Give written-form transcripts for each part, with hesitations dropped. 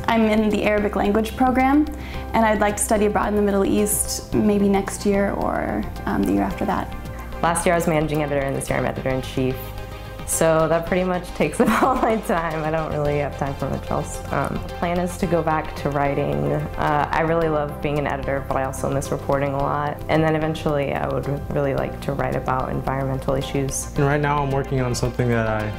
I'm in the Arabic language program, and I'd like to study abroad in the Middle East maybe next year or the year after that. Last year I was managing editor and this year I'm editor-in-chief. So that pretty much takes up all my time. I don't really have time for much else. The plan is to go back to writing. I really love being an editor, but I also miss reporting a lot. And then eventually I would really like to write about environmental issues. And right now I'm working on something that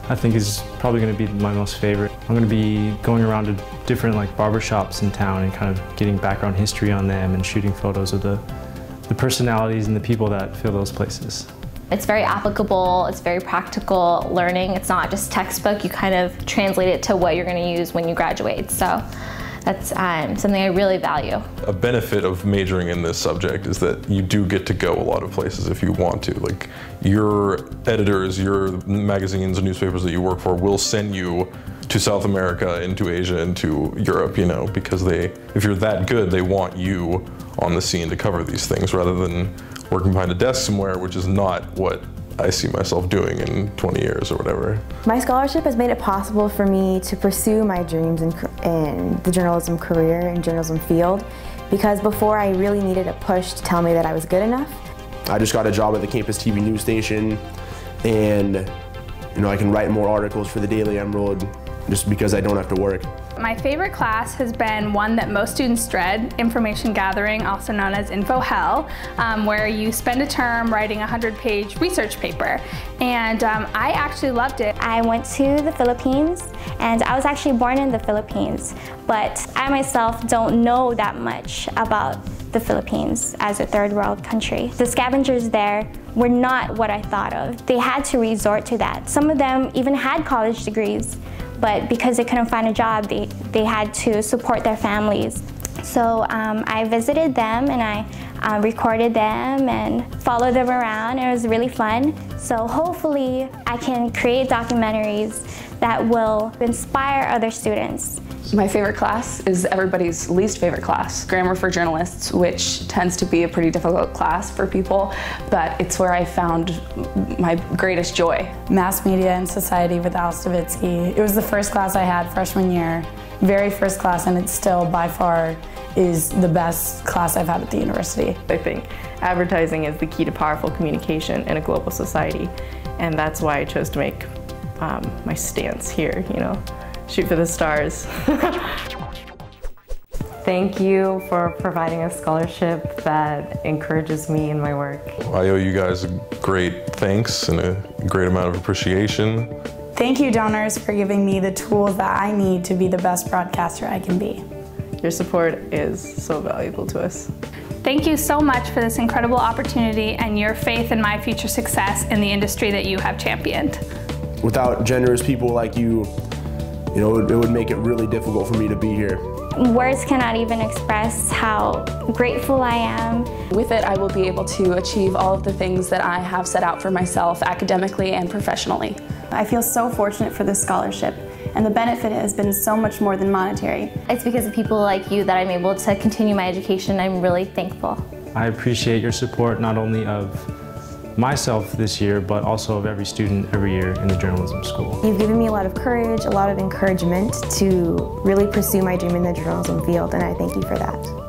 I think is probably going to be my most favorite. I'm going to be going around to different barbershops in town and kind of getting background history on them and shooting photos of the personalities and the people that fill those places. It's very applicable, it's very practical learning. It's not just textbook, you kind of translate it to what you're going to use when you graduate. So that's something I really value. A benefit of majoring in this subject is that you do get to go a lot of places if you want to. Like, your editors, your magazines and newspapers that you work for will send you to South America, into Asia, into Europe, you know, because if you're that good, they want you on the scene to cover these things rather than working behind a desk somewhere, which is not what I see myself doing in 20 years or whatever. My scholarship has made it possible for me to pursue my dreams in the journalism career and journalism field, because before I really needed a push to tell me that I was good enough. I just got a job at the campus TV news station, and I can write more articles for the Daily Emerald just because I don't have to work. My favorite class has been one that most students dread, information gathering, also known as Info Hell, where you spend a term writing a 100-page research paper. And I actually loved it. I went to the Philippines, and I was actually born in the Philippines, but I myself don't know that much about the Philippines as a third world country. The scavengers there were not what I thought of. They had to resort to that. Some of them even had college degrees, but because they couldn't find a job, they had to support their families. So I visited them and I recorded them and followed them around. It was really fun. So hopefully I can create documentaries that will inspire other students. My favorite class is everybody's least favorite class, Grammar for Journalists, which tends to be a pretty difficult class for people, but it's where I found my greatest joy. Mass Media and Society with Al Stavitsky. It was the first class I had freshman year, very first class, and it still by far is the best class I've had at the university. I think advertising is the key to powerful communication in a global society, and that's why I chose to make my stance here, shoot for the stars. Thank you for providing a scholarship that encourages me in my work. I owe you guys a great thanks and a great amount of appreciation. Thank you, donors, for giving me the tools that I need to be the best broadcaster I can be. Your support is so valuable to us. Thank you so much for this incredible opportunity and your faith in my future success in the industry that you have championed. Without generous people like you, it would make it really difficult for me to be here. Words cannot even express how grateful I am. With it, I will be able to achieve all of the things that I have set out for myself academically and professionally. I feel so fortunate for this scholarship, and the benefit has been so much more than monetary. It's because of people like you that I'm able to continue my education. I'm really thankful. I appreciate your support not only of myself this year, but also of every student every year in the journalism school. You've given me a lot of courage, a lot of encouragement to really pursue my dream in the journalism field, and I thank you for that.